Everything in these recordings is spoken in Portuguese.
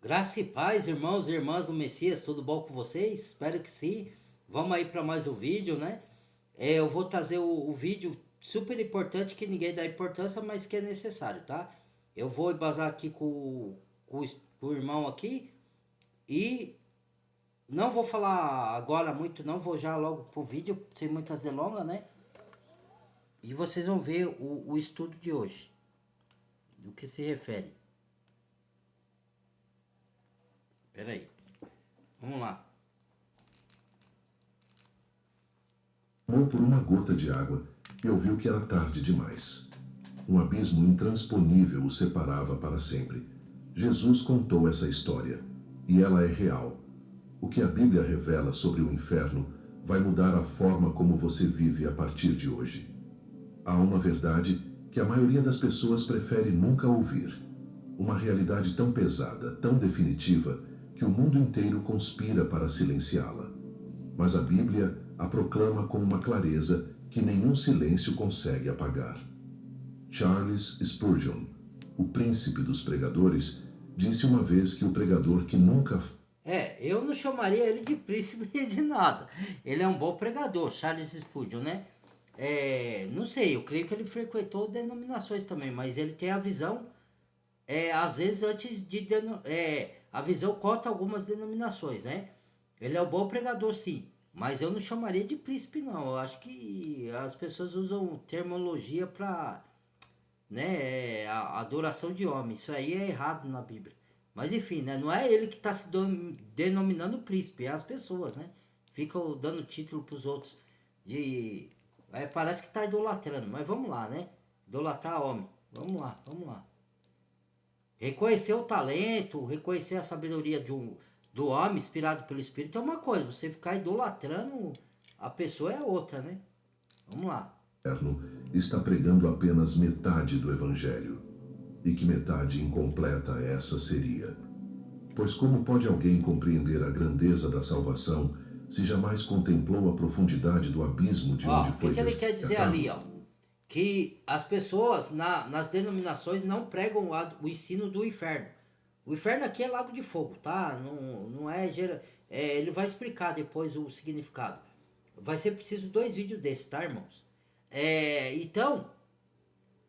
Graça e paz, irmãos e irmãs do Messias, tudo bom com vocês? Espero que sim. Vamos aí para mais um vídeo, né? Eu vou trazer o vídeo super importante que ninguém dá importância, mas que é necessário, tá? Eu vou embasar aqui com o irmão aqui e não vou falar agora muito, não, vou já logo pro vídeo, sem muitas delongas, né? E vocês vão ver o estudo de hoje, do que se refere. Pera aí, vamos lá. Tomou por uma gota de água e ouviu que era tarde demais. Um abismo intransponível o separava para sempre. Jesus contou essa história, e ela é real. O que a Bíblia revela sobre o inferno vai mudar a forma como você vive a partir de hoje. Há uma verdade que a maioria das pessoas prefere nunca ouvir. Uma realidade tão pesada, tão definitiva, que o mundo inteiro conspira para silenciá-la. Mas a Bíblia a proclama com uma clareza que nenhum silêncio consegue apagar. Charles Spurgeon, o príncipe dos pregadores, disse uma vez que o pregador que nunca... Eu não chamaria ele de príncipe de nada. Ele é um bom pregador, Charles Spurgeon, né? Não sei, eu creio que ele frequentou denominações também, mas ele tem a visão, às vezes antes de... a visão conta algumas denominações, né? Ele é um bom pregador, sim, mas eu não chamaria de príncipe, não. Eu acho que as pessoas usam terminologia para, né, a adoração de homem. Isso aí é errado na Bíblia. Mas enfim, né, não é ele que está se denominando príncipe, é as pessoas, né? Ficam dando título para os outros de... parece que está idolatrando, mas vamos lá, né? Idolatrar homem. Vamos lá, vamos lá. Reconhecer o talento, reconhecer a sabedoria do homem inspirado pelo Espírito é uma coisa. Você ficar idolatrando a pessoa é outra, né? Vamos lá. está pregando apenas metade do Evangelho. E que metade incompleta essa seria? Pois como pode alguém compreender a grandeza da salvação se jamais contemplou a profundidade do abismo de onde foi O que ele quer dizer resgatado? ali, ó? Que as pessoas nas denominações não pregam o ensino do inferno. O inferno aqui é lago de fogo, tá? Não é, ele vai explicar depois o significado. Vai ser preciso 2 vídeos desses, tá, irmãos? Então,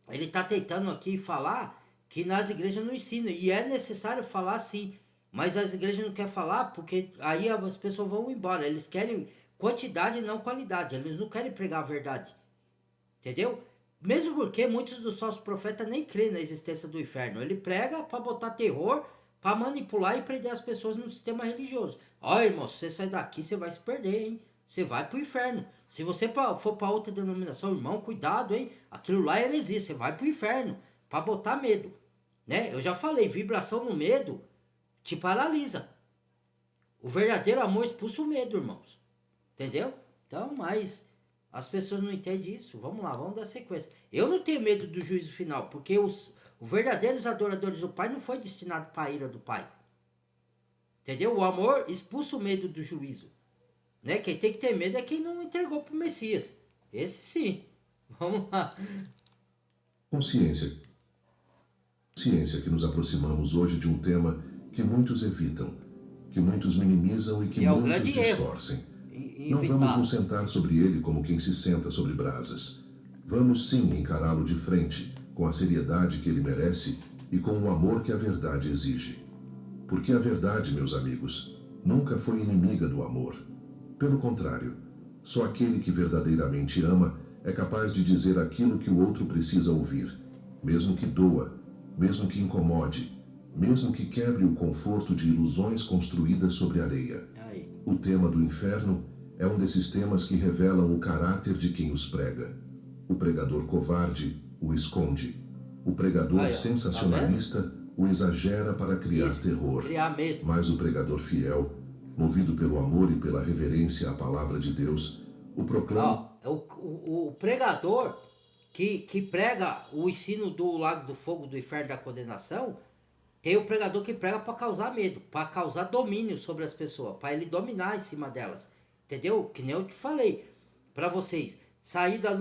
ele está tentando aqui falar que nas igrejas não ensina. E é necessário falar sim. Mas as igrejas não querem falar porque aí as pessoas vão embora. Eles querem quantidade e não qualidade. Eles não querem pregar a verdade. Entendeu? Mesmo porque muitos dos falsos profetas nem creem na existência do inferno. Ele prega para botar terror, para manipular e prender as pessoas no sistema religioso. Ó, irmão, se você sair daqui, você vai se perder, hein? Você vai pro inferno. Se você for para outra denominação, irmão, cuidado, hein? Aquilo lá é heresia, você vai pro inferno. Para botar medo. Né? Eu já falei, vibração no medo te paralisa. O verdadeiro amor expulsa o medo, irmãos. Entendeu? Então, mas as pessoas não entendem isso. Vamos lá, vamos dar sequência. Eu não tenho medo do juízo final, porque os verdadeiros adoradores do Pai não foi destinado para a ira do Pai. Entendeu? O amor expulsa o medo do juízo. Né? Quem tem que ter medo é quem não entregou para o Messias. Esse sim. Vamos lá. Consciência. Consciência que nos aproximamos hoje de um tema que muitos evitam, que muitos minimizam e que é o muitos grande distorcem. Não evitar. vamos nos sentar sobre ele como quem se senta sobre brasas. Vamos sim encará-lo de frente, com a seriedade que ele merece e com o amor que a verdade exige. Porque a verdade, meus amigos, nunca foi inimiga do amor. Pelo contrário, só aquele que verdadeiramente ama é capaz de dizer aquilo que o outro precisa ouvir, mesmo que doa, mesmo que incomode, mesmo que quebre o conforto de ilusões construídas sobre areia. O tema do inferno é um desses temas que revelam o caráter de quem os prega. O pregador covarde o esconde. O pregador sensacionalista o exagera para criar terror. Medo. Mas o pregador fiel, movido pelo amor e pela reverência à palavra de Deus, o proclama... O pregador que prega o ensino do lago do fogo, do inferno, da condenação, tem o pregador que prega para causar medo, para causar domínio sobre as pessoas, para ele dominar em cima delas. Entendeu? Que nem eu te falei para vocês. sair da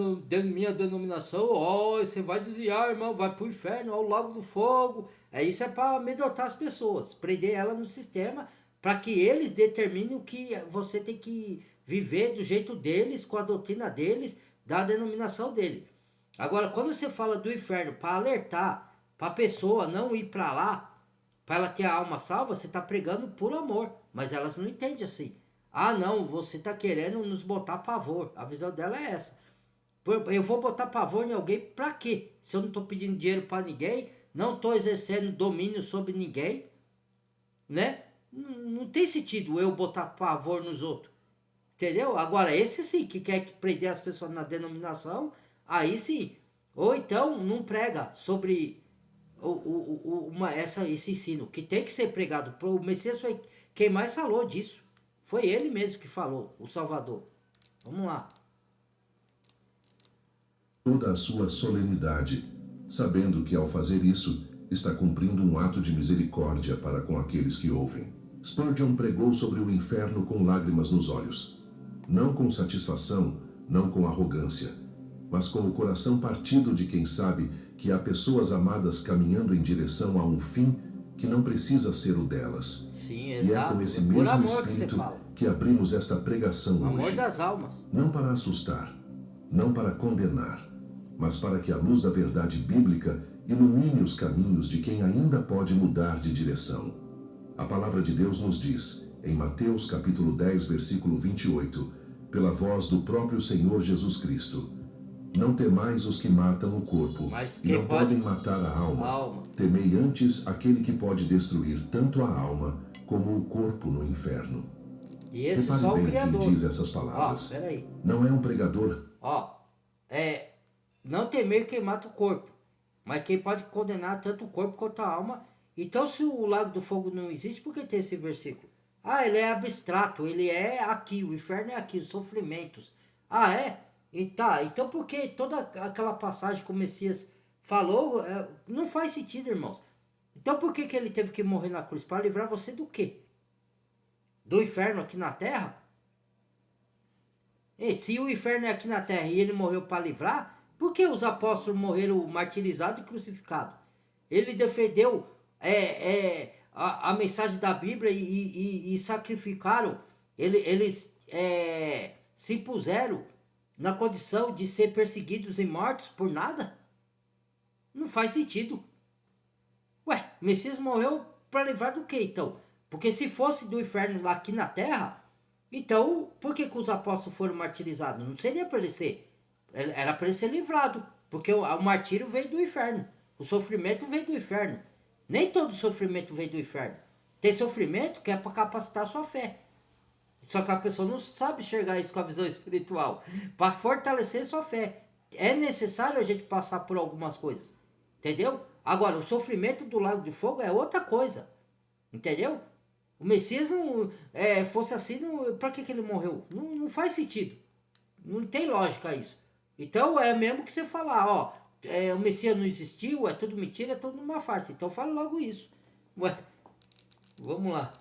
minha denominação, ó, você vai desviar, irmão, vai pro inferno, ao lago do fogo. Isso é para amedrontar as pessoas, prender ela no sistema, para que eles determinem o que você tem que viver do jeito deles, com a doutrina deles, da denominação dele. Agora, quando você fala do inferno para alertar, para a pessoa não ir para lá, para ela ter a alma salva, você está pregando por amor, mas elas não entendem assim. Ah, não, você está querendo nos botar pavor. A visão dela é essa. Eu vou botar pavor em alguém para quê? Se eu não estou pedindo dinheiro para ninguém, não estou exercendo domínio sobre ninguém, né? Não tem sentido eu botar pavor nos outros. Entendeu? Agora, esse sim, que quer prender as pessoas na denominação, aí sim. Ou então, não prega sobre esse ensino, que tem que ser pregado. O Messias foi quem mais falou disso. Foi ele mesmo que falou, o Salvador. Vamos lá. Toda a sua solenidade, sabendo que ao fazer isso, está cumprindo um ato de misericórdia para com aqueles que ouvem. Spurgeon pregou sobre o inferno com lágrimas nos olhos. Não com satisfação, não com arrogância, mas com o coração partido de quem sabe que há pessoas amadas caminhando em direção a um fim que não precisa ser o delas. Sim, exato. E é com esse mesmo espírito que abrimos esta pregação hoje. Amor das almas. Não para assustar, não para condenar, mas para que a luz da verdade bíblica ilumine os caminhos de quem ainda pode mudar de direção. A palavra de Deus nos diz, em Mateus capítulo 10, versículo 28, pela voz do próprio Senhor Jesus Cristo: não temais os que matam o corpo e não podem matar a alma. Temei antes aquele que pode destruir tanto a alma como o corpo no inferno. E esse repare só bem o Criador. Quem diz essas palavras. Não é um pregador. Não temer quem mata o corpo, mas quem pode condenar tanto o corpo quanto a alma. Então, se o lago do fogo não existe, por que tem esse versículo? Ele é abstrato, ele é aqui, o inferno é aqui, os sofrimentos. É? Então por que toda aquela passagem que o Messias falou não faz sentido, irmãos? Então por que ele teve que morrer na cruz? Para livrar você do quê? Do inferno aqui na terra? E se o inferno é aqui na terra e ele morreu para livrar, por que os apóstolos morreram martirizados e crucificados? Ele defendeu a mensagem da Bíblia e sacrificaram, eles se impuseram na condição de ser perseguidos e mortos por nada? Não faz sentido. O Messias morreu para livrar do que então? Porque se fosse do inferno lá aqui na terra, então por que os apóstolos foram martirizados? Não seria para ele ser. Era para ele ser livrado. Porque o martírio veio do inferno. O sofrimento veio do inferno. Nem todo sofrimento veio do inferno. Tem sofrimento que é para capacitar a sua fé. Só que a pessoa não sabe enxergar isso com a visão espiritual. Para fortalecer sua fé, é necessário a gente passar por algumas coisas. Entendeu? Agora, o sofrimento do lago de fogo é outra coisa. Entendeu? O Messias não fosse assim, para que ele morreu? Não faz sentido. Não tem lógica isso. Então é mesmo que você falar, o Messias não existiu, é tudo mentira, é tudo uma farsa. Então fala logo isso. Vamos lá.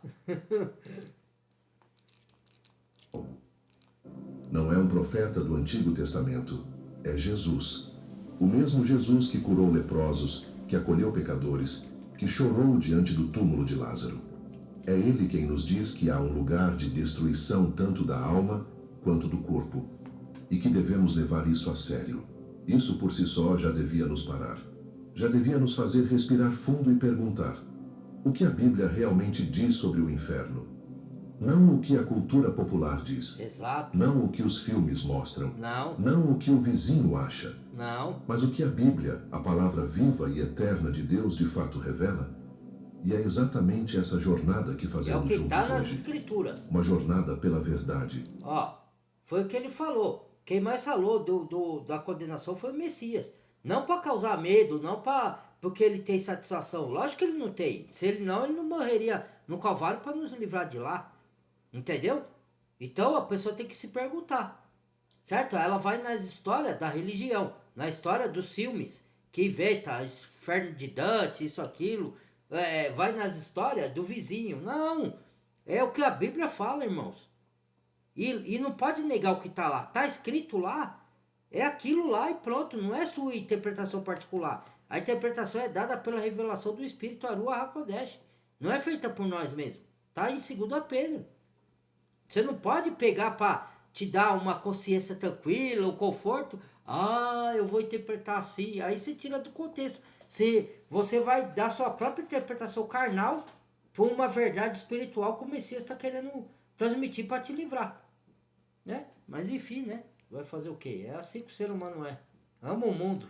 Não é um profeta do Antigo Testamento, é Jesus. O mesmo Jesus que curou leprosos, que acolheu pecadores, que chorou diante do túmulo de Lázaro. É ele quem nos diz que há um lugar de destruição tanto da alma quanto do corpo, e que devemos levar isso a sério. Isso por si só já devia nos parar. Já devia nos fazer respirar fundo e perguntar: o que a Bíblia realmente diz sobre o inferno? Não o que a cultura popular diz. Exato. Não o que os filmes mostram. Não. Não o que o vizinho acha. Não. Mas o que a Bíblia, a palavra viva e eterna de Deus, de fato revela. E é exatamente essa jornada que fazemos juntos hoje. É o que está nas Escrituras. Uma jornada pela verdade. Foi o que ele falou. Quem mais falou da condenação foi o Messias. Não para causar medo, não porque ele tem satisfação. Lógico que ele não tem. Se ele não morreria no Calvário para nos livrar de lá. Entendeu? Então a pessoa tem que se perguntar, certo? Ela vai nas histórias da religião, na história dos filmes, que inventa inferno de Dante, isso, aquilo, vai nas histórias do vizinho. Não, é o que a Bíblia fala, irmãos. E não pode negar o que está lá. Está escrito lá. É aquilo lá e pronto, não é sua interpretação particular. A interpretação é dada pela revelação do Espírito Arua HaKodesh. Não é feita por nós mesmos. Está em 2 Pedro. Você não pode pegar para te dar uma consciência tranquila, um conforto. Ah, eu vou interpretar assim. Aí você tira do contexto. Você vai dar sua própria interpretação carnal por uma verdade espiritual que o Messias está querendo transmitir para te livrar. Né? Mas enfim, né? Vai fazer o quê? É assim que o ser humano é. Ama o mundo.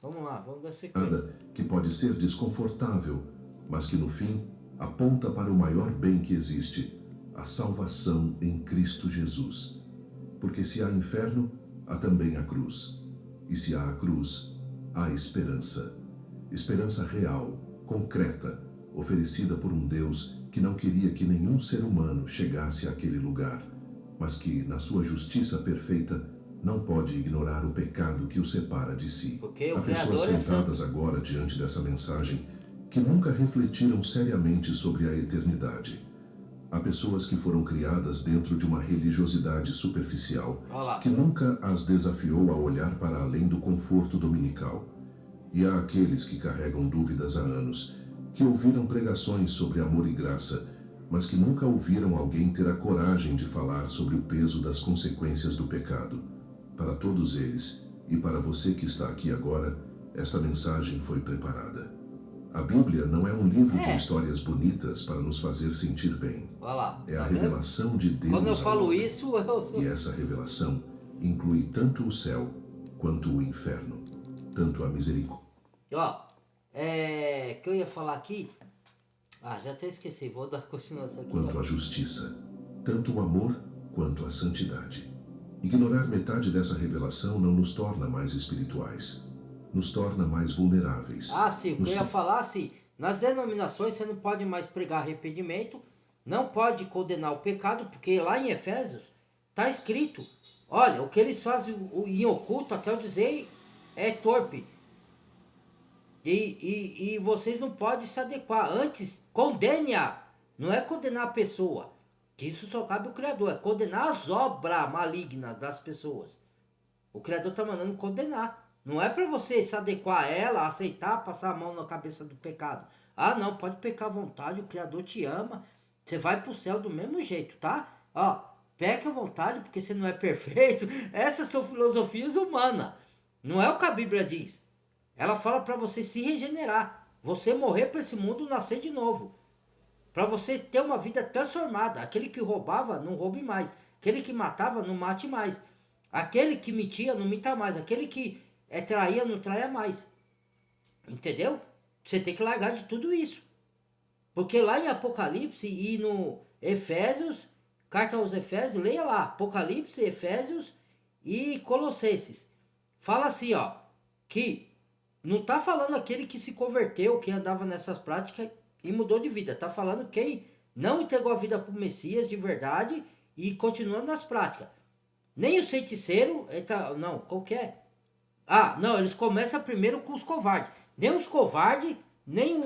Vamos lá, vamos dar sequência. Nada que pode ser desconfortável, mas que no fim aponta para o maior bem que existe, a salvação em Cristo Jesus. Porque se há inferno, há também a cruz. E se há a cruz, há esperança. Esperança real, concreta, oferecida por um Deus que não queria que nenhum ser humano chegasse àquele lugar, mas que, na sua justiça perfeita, não pode ignorar o pecado que o separa de si. Porque o Há pessoas Criador é sentadas agora diante dessa mensagem que nunca refletiram seriamente sobre a eternidade. Há pessoas que foram criadas dentro de uma religiosidade superficial, que nunca as desafiou a olhar para além do conforto dominical. E há aqueles que carregam dúvidas há anos, que ouviram pregações sobre amor e graça, mas que nunca ouviram alguém ter a coragem de falar sobre o peso das consequências do pecado. Para todos eles, e para você que está aqui agora, esta mensagem foi preparada. A Bíblia não é um livro de histórias bonitas para nos fazer sentir bem. É a revelação de Deus. Quando eu falo isso, E essa revelação inclui tanto o céu quanto o inferno, tanto a misericórdia. Que eu ia falar aqui. Já até esqueci, vou dar continuação aqui. Quanto a justiça, tanto o amor quanto a santidade. Ignorar metade dessa revelação não nos torna mais espirituais, nos torna mais vulneráveis. Sim, o que eu ia falar assim, nas denominações você não pode mais pregar arrependimento, não pode condenar o pecado, porque lá em Efésios está escrito, olha, o que eles fazem em oculto, até eu dizer, é torpe. E vocês não podem se adequar. Antes, condene-a. Não é condenar a pessoa. Que isso só cabe ao Criador. É condenar as obras malignas das pessoas. O Criador está mandando condenar. Não é para você se adequar a ela, aceitar, passar a mão na cabeça do pecado. Não, pode pecar à vontade. O Criador te ama. Você vai para o céu do mesmo jeito, tá? Peca à vontade porque você não é perfeito. Essas são filosofias humanas. Não é o que a Bíblia diz. Ela fala para você se regenerar, você morrer para esse mundo, nascer de novo, para você ter uma vida transformada. Aquele que roubava, não roube mais. Aquele que matava, não mate mais. Aquele que mentia, não minta mais. Aquele que traía, não traia mais. Entendeu? Você tem que largar de tudo isso. Porque lá em Apocalipse e no Efésios, carta aos Efésios, leia lá, Apocalipse, Efésios e Colossenses. Fala assim, que não está falando aquele que se converteu, que andava nessas práticas e mudou de vida. Está falando quem não entregou a vida para o Messias de verdade e continua nas práticas. Nem o feiticeiro, não, qualquer. Não, eles começam primeiro com os covardes. Nem os covardes, nem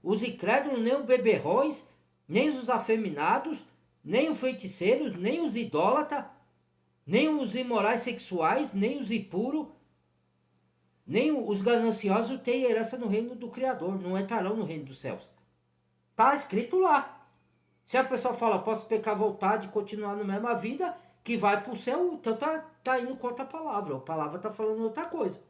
os incrédulos, nem os beberrões, nem os afeminados, nem os feiticeiros, nem os idólatras, nem os imorais sexuais, nem os impuros, nem os gananciosos têm herança no reino do Criador, não entrarão no reino dos céus. Está escrito lá. Se a pessoa fala, posso pecar à vontade e continuar na mesma vida, que vai para o céu, então tá indo contra a palavra. A palavra está falando outra coisa.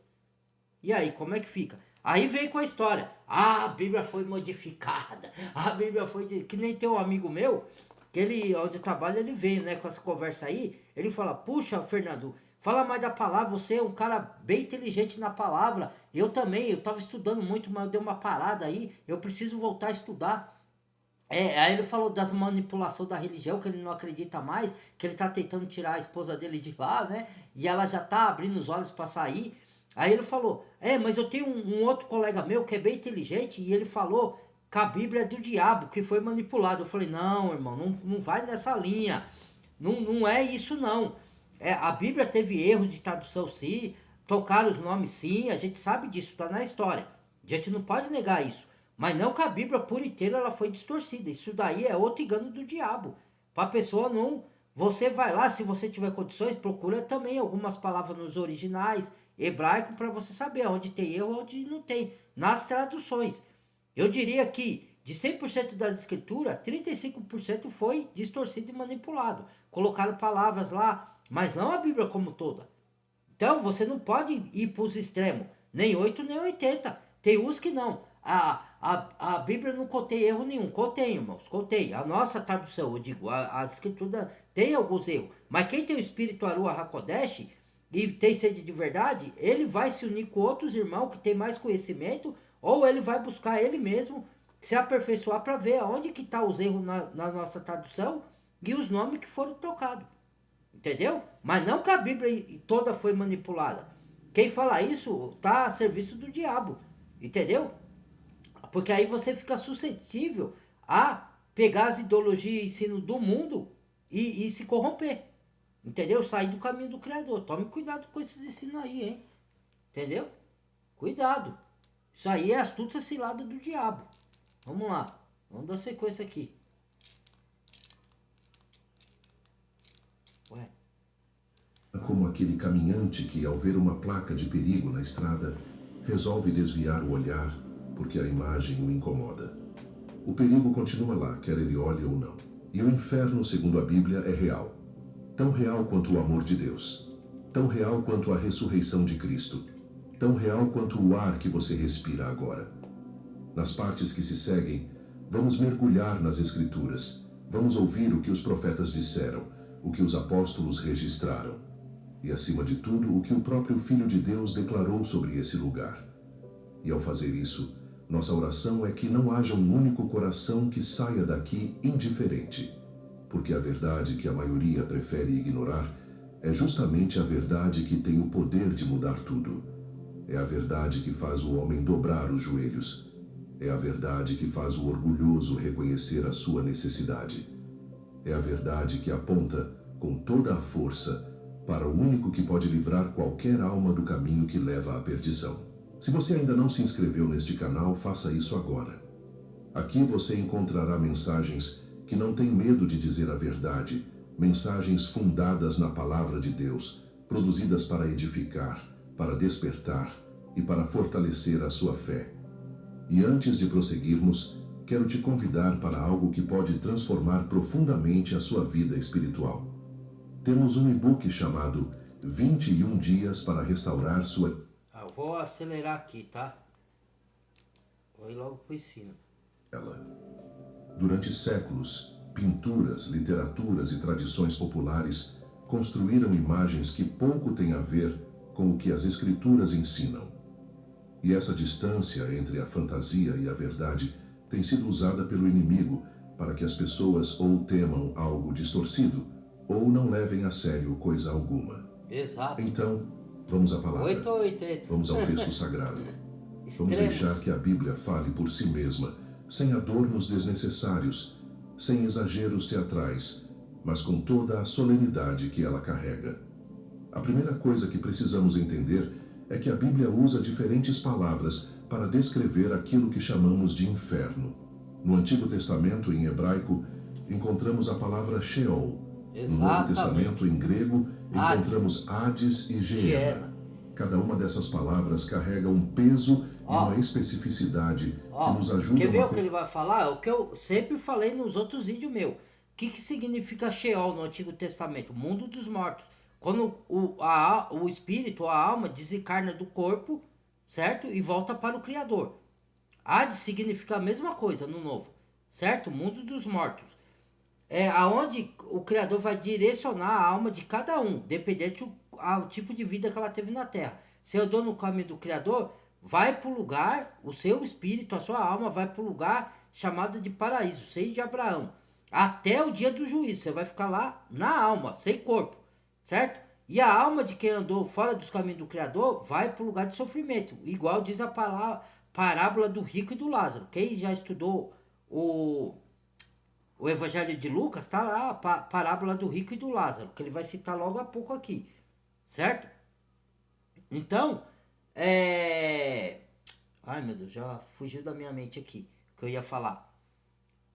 E aí, como é que fica? Aí vem com a história. A Bíblia foi modificada. A Bíblia foi... Que nem tem um amigo meu, que ele, onde trabalha, ele veio, né, com essa conversa aí. Ele fala, puxa, Fernando... Fala mais da palavra, você é um cara bem inteligente na palavra. Eu também, eu estava estudando muito, mas eu dei uma parada aí. Eu preciso voltar a estudar. Aí ele falou das manipulações da religião, que ele não acredita mais, que ele está tentando tirar a esposa dele de lá, né? E ela já está abrindo os olhos para sair. Aí ele falou, mas eu tenho um outro colega meu que é bem inteligente e ele falou que a Bíblia é do diabo, que foi manipulado. Eu falei, não, irmão, não vai nessa linha. Não é isso, não. A Bíblia teve erro de tradução, sim, trocaram os nomes, sim, a gente sabe disso, está na história. A gente não pode negar isso. Mas não que a Bíblia por inteiro ela foi distorcida. Isso daí é outro engano do diabo. Para a pessoa Você vai lá, se você tiver condições, procura também algumas palavras nos originais hebraico para você saber onde tem erro, onde não tem, nas traduções. Eu diria que de 100% das escrituras, 35% foi distorcido e manipulado. Colocaram palavras lá, mas não a Bíblia como toda. Então você não pode ir para os extremos, nem 8 nem 80. Tem uns que não. A Bíblia não contém erro nenhum. Contém, irmãos, contém. A nossa tradução, eu digo, as escrituras tem alguns erros. Mas quem tem o espírito Arua Hakodesh e tem sede de verdade, ele vai se unir com outros irmãos que tem mais conhecimento, ou ele vai buscar ele mesmo se aperfeiçoar para ver aonde que tá os erros na nossa tradução e os nomes que foram trocados. Entendeu? Mas não que a Bíblia toda foi manipulada. Quem fala isso tá a serviço do diabo. Entendeu? Porque aí você fica suscetível a pegar as ideologias e ensino do mundo e se corromper. Entendeu? Sair do caminho do Criador. Tome cuidado com esses ensinos aí, hein? Entendeu? Cuidado. Isso aí é astuta cilada do diabo. Vamos lá. Vamos dar sequência aqui. Ué. Como aquele caminhante que, ao ver uma placa de perigo na estrada, resolve desviar o olhar porque a imagem o incomoda. O perigo continua lá, quer ele olhe ou não. E o inferno, segundo a Bíblia, é real. Tão real quanto o amor de Deus. Tão real quanto a ressurreição de Cristo. Tão real quanto o ar que você respira agora. Nas partes que se seguem, vamos mergulhar nas Escrituras. Vamos ouvir o que os profetas disseram, o que os apóstolos registraram. E, acima de tudo, o que o próprio Filho de Deus declarou sobre esse lugar. E, ao fazer isso, nossa oração é que não haja um único coração que saia daqui indiferente. Porque a verdade que a maioria prefere ignorar é justamente a verdade que tem o poder de mudar tudo. É a verdade que faz o homem dobrar os joelhos. É a verdade que faz o orgulhoso reconhecer a sua necessidade. É a verdade que aponta, com toda a força, para o único que pode livrar qualquer alma do caminho que leva à perdição. Se você ainda não se inscreveu neste canal, faça isso agora. Aqui você encontrará mensagens que não têm medo de dizer a verdade, mensagens fundadas na palavra de Deus, produzidas para edificar, para despertar e para fortalecer a sua fé. E antes de prosseguirmos, quero te convidar para algo que pode transformar profundamente a sua vida espiritual. Temos um e-book chamado 21 Dias para Restaurar Sua... Eu vou acelerar aqui, tá? Vou ir logo pro ensino. Durante séculos, pinturas, literaturas e tradições populares construíram imagens que pouco têm a ver com o que as Escrituras ensinam. E essa distância entre a fantasia e a verdade tem sido usada pelo inimigo para que as pessoas ou temam algo distorcido ou não levem a sério coisa alguma. Exato. Então, vamos à palavra. 8 ou 80. Vamos ao texto sagrado. Vamos Extremos. deixar que a Bíblia fale por si mesma, sem adornos desnecessários, sem exageros teatrais, mas com toda a solenidade que ela carrega. A primeira coisa que precisamos entender é que a Bíblia usa diferentes palavras para descrever aquilo que chamamos de inferno. No Antigo Testamento, em hebraico, encontramos a palavra Sheol. No Novo Testamento, em grego, encontramos Hades e Geena. Cada uma dessas palavras carrega um peso e uma especificidade que nos ajuda... Quer ver o que ele vai falar? É o que eu sempre falei nos outros vídeos meus. O que significa Sheol no Antigo Testamento? Mundo dos mortos. Quando o espírito, a alma, desencarna do corpo, certo? E volta para o Criador. Hades significa a mesma coisa no Novo, certo? Mundo dos mortos. É aonde o Criador vai direcionar a alma de cada um, dependente do tipo de vida que ela teve na Terra. Se andou no caminho do Criador, vai para o lugar, o seu espírito, a sua alma vai para o lugar chamado de paraíso, seio de Abraão. Até o dia do juízo, você vai ficar lá na alma, sem corpo, certo? E a alma de quem andou fora dos caminhos do Criador vai para o lugar de sofrimento, igual diz a parábola do rico e do Lázaro. Quem já estudou o Evangelho de Lucas, tá lá a parábola do rico e do Lázaro, que ele vai citar logo a pouco aqui, certo? Então, ai meu Deus, já fugiu da minha mente aqui, que eu ia falar.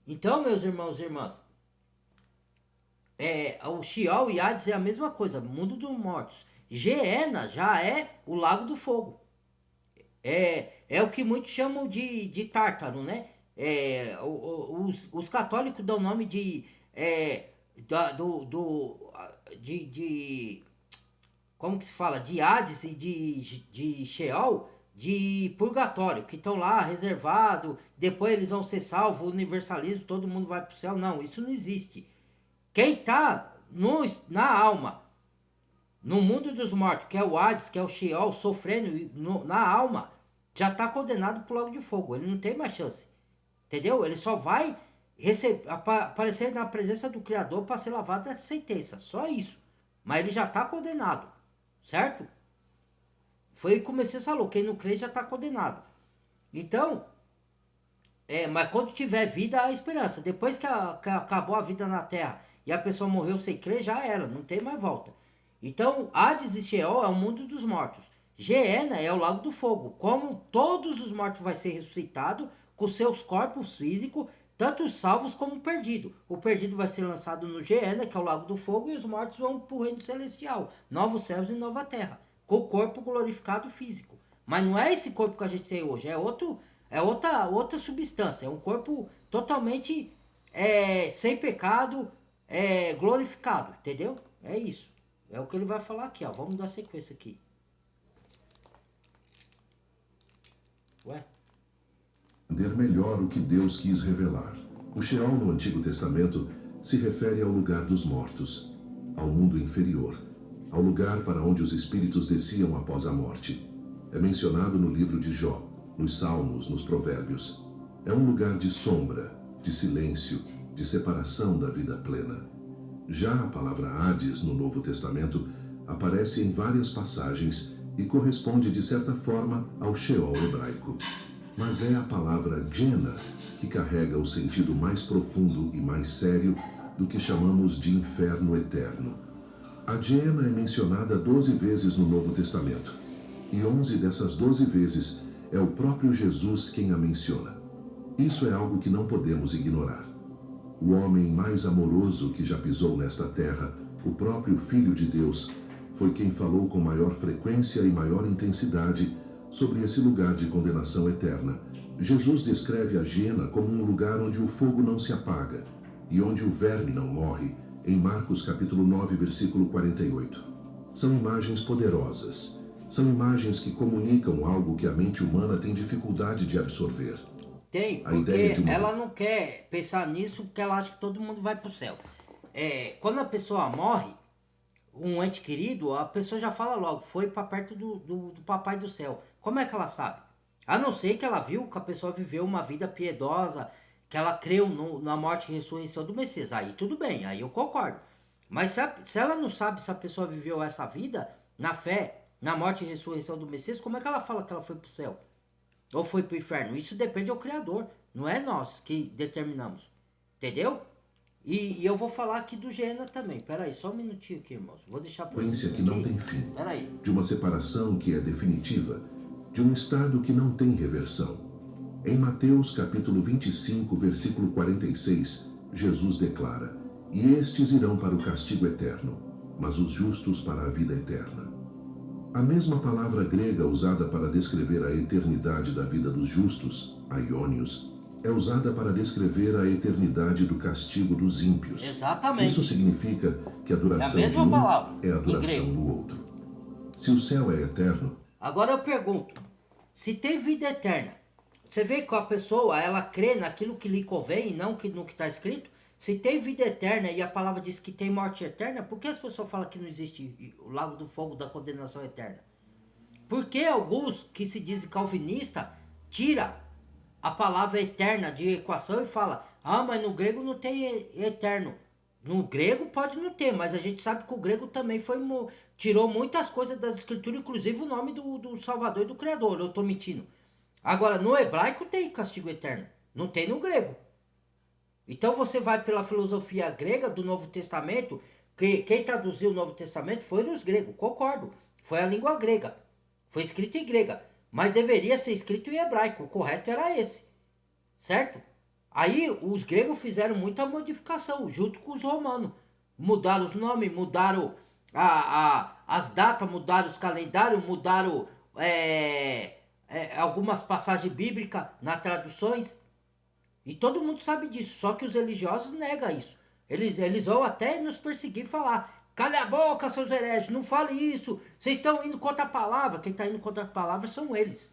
Então, meus irmãos e irmãs, O Sheol e Hades é a mesma coisa, mundo dos mortos. Geena já é o lago do fogo. É o que muitos chamam de Tártaro, né? Os católicos dão nome de, da- do, de como que se fala? De Hades e de Sheol, de purgatório, que estão lá reservado, depois eles vão ser salvos, universalismo, todo mundo vai pro céu. Não, isso não existe. Quem tá na alma, no mundo dos mortos, que é o Hades, que é o Sheol, sofrendo na alma, já está condenado pro lago de fogo. Ele não tem mais chance. Entendeu? Ele só vai aparecer na presença do Criador para ser lavado da sentença. Só isso. Mas ele já está condenado. Certo? Foi como você falou. Quem não crê já está condenado. Então, mas quando tiver vida, há esperança. Depois que acabou a vida na Terra e a pessoa morreu sem crer, já era. Não tem mais volta. Então, Hades e Sheol é o mundo dos mortos. Geena é o lago do fogo. Como todos os mortos vai ser ressuscitado com seus corpos físicos, tanto os salvos como o perdido. O perdido vai ser lançado no Geena, que é o lago do fogo, e os mortos vão para o reino celestial, novos céus e nova terra, com o corpo glorificado físico. Mas não é esse corpo que a gente tem hoje, outra substância, é um corpo totalmente sem pecado, glorificado, entendeu? É isso. É o que ele vai falar aqui, ó. Vamos dar sequência aqui. Ué? Entender melhor o que Deus quis revelar. O Sheol no Antigo Testamento se refere ao lugar dos mortos, ao mundo inferior, ao lugar para onde os espíritos desciam após a morte. É mencionado no livro de Jó, nos Salmos, nos Provérbios. É um lugar de sombra, de silêncio, de separação da vida plena. Já a palavra Hades no Novo Testamento aparece em várias passagens e corresponde de certa forma ao Sheol hebraico. Mas é a palavra Geena que carrega o sentido mais profundo e mais sério do que chamamos de inferno eterno. A Geena é mencionada 12 vezes no Novo Testamento, e 11 dessas 12 vezes é o próprio Jesus quem a menciona. Isso é algo que não podemos ignorar. O homem mais amoroso que já pisou nesta terra, o próprio Filho de Deus, foi quem falou com maior frequência e maior intensidade sobre esse lugar de condenação eterna. Jesus descreve a Geena como um lugar onde o fogo não se apaga e onde o verme não morre, em Marcos capítulo 9, versículo 48. São imagens poderosas. São imagens que comunicam algo que a mente humana tem dificuldade de absorver. Tem, porque ela não quer pensar nisso porque ela acha que todo mundo vai pro céu. Quando a pessoa morre, um ente querido, a pessoa já fala logo, foi para perto do papai do céu. Como é que ela sabe? A não ser que ela viu que a pessoa viveu uma vida piedosa, que ela creu na morte e ressurreição do Messias. Aí tudo bem, aí eu concordo. Mas se ela não sabe se a pessoa viveu essa vida na fé, na morte e ressurreição do Messias, como é que ela fala que ela foi pro céu? Ou foi pro inferno? Isso depende do Criador. Não é nós que determinamos. Entendeu? E eu vou falar aqui do Geena também. Pera aí, só um minutinho aqui, irmãos. Vou deixar para vocês que não tem fim. Pera aí. De uma separação que é definitiva. De um estado que não tem reversão. Em Mateus capítulo 25, versículo 46, Jesus declara: "E estes irão para o castigo eterno, mas os justos para a vida eterna." A mesma palavra grega usada para descrever a eternidade da vida dos justos, aionios, é usada para descrever a eternidade do castigo dos ímpios. Exatamente. Isso significa que a duração de um é a duração do outro. Se o céu é eterno... Agora eu pergunto, se tem vida eterna, você vê que a pessoa, ela crê naquilo que lhe convém e não no que está escrito? Se tem vida eterna e a palavra diz que tem morte eterna, por que as pessoas falam que não existe o lago do fogo da condenação eterna? Por que alguns que se dizem calvinistas tira a palavra eterna de equação e fala: ah, mas no grego não tem eterno. No grego pode não ter, mas a gente sabe que o grego também tirou muitas coisas das escrituras, inclusive o nome do Salvador e do Criador. Eu estou mentindo. Agora, no hebraico tem castigo eterno. Não tem no grego. Então você vai pela filosofia grega do Novo Testamento, que quem traduziu o Novo Testamento foi os gregos, concordo. Foi a língua grega. Foi escrito em grega. Mas deveria ser escrito em hebraico. O correto era esse. Certo? Aí os gregos fizeram muita modificação, junto com os romanos. Mudaram os nomes, mudaram as datas, mudaram os calendários, mudaram algumas passagens bíblicas nas traduções. E todo mundo sabe disso, só que os religiosos negam isso. Eles vão até nos perseguir e falar: cala a boca, seus hereges, não fale isso, vocês estão indo contra a palavra. Quem está indo contra a palavra são eles,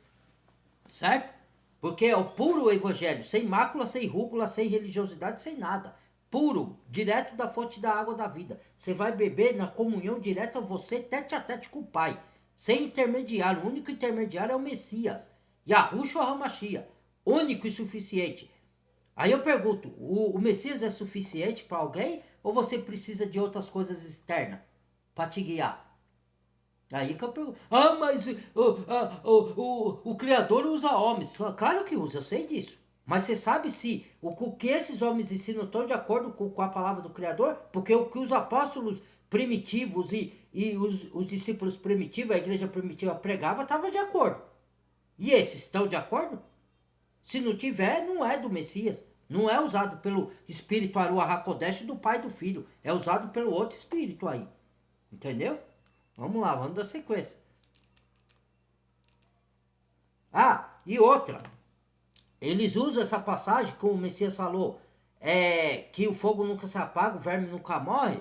certo? Porque é o puro evangelho, sem mácula, sem rúcula, sem religiosidade, sem nada. Puro, direto da fonte da água da vida. Você vai beber na comunhão direta você, tete a tete com o Pai. Sem intermediário, o único intermediário é o Messias. Yahushua HaMashiach, único e suficiente. Aí eu pergunto, o Messias é suficiente para alguém ou você precisa de outras coisas externas para te guiar? Aí que eu pergunto, mas o Criador usa homens. Claro que usa, eu sei disso. Mas você sabe se o que esses homens ensinam estão de acordo com a palavra do Criador? Porque o que os apóstolos primitivos e os discípulos primitivos, a igreja primitiva pregava, estava de acordo. E esses estão de acordo? Se não tiver, não é do Messias. Não é usado pelo espírito Aruah HaKodesh do pai e do filho. É usado pelo outro espírito aí. Entendeu? Vamos lá, vamos dar sequência. E outra. Eles usam essa passagem, como o Messias falou, que o fogo nunca se apaga, o verme nunca morre,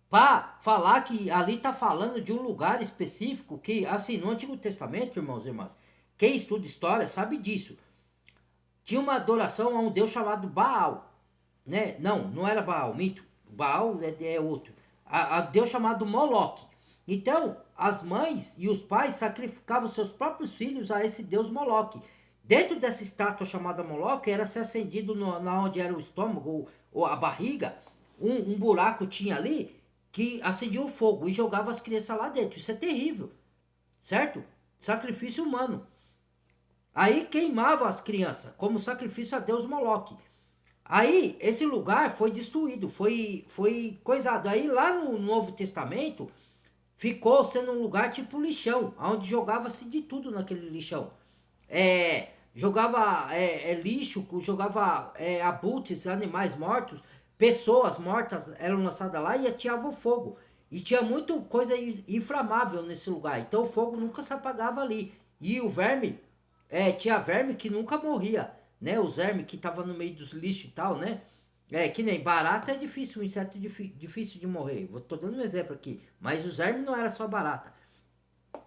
para falar que ali está falando de um lugar específico que, assim, no Antigo Testamento, irmãos e irmãs, quem estuda história sabe disso. Tinha uma adoração a um deus chamado Baal, né? Não era Baal, mito. Baal é outro. A deus chamado Moloque. Então, as mães e os pais sacrificavam seus próprios filhos a esse deus Moloque. Dentro dessa estátua chamada Moloque, era se acendido na onde era o estômago ou a barriga, um buraco tinha ali que acendia o fogo e jogava as crianças lá dentro. Isso é terrível, certo? Sacrifício humano. Aí queimava as crianças como sacrifício a Deus Moloque. Aí esse lugar foi destruído, foi coisado. Aí lá no Novo Testamento ficou sendo um lugar tipo lixão, onde jogava-se de tudo naquele lixão. Jogava lixo, jogava abutres, animais mortos, pessoas mortas eram lançadas lá e ateava o fogo. E tinha muita coisa inflamável nesse lugar, então o fogo nunca se apagava ali. E o verme, tinha verme que nunca morria, né? Os vermes que estavam no meio dos lixos e tal, né? Que nem barata é difícil, um inseto difícil de morrer. Tô dando um exemplo aqui, mas os vermes não era só barata.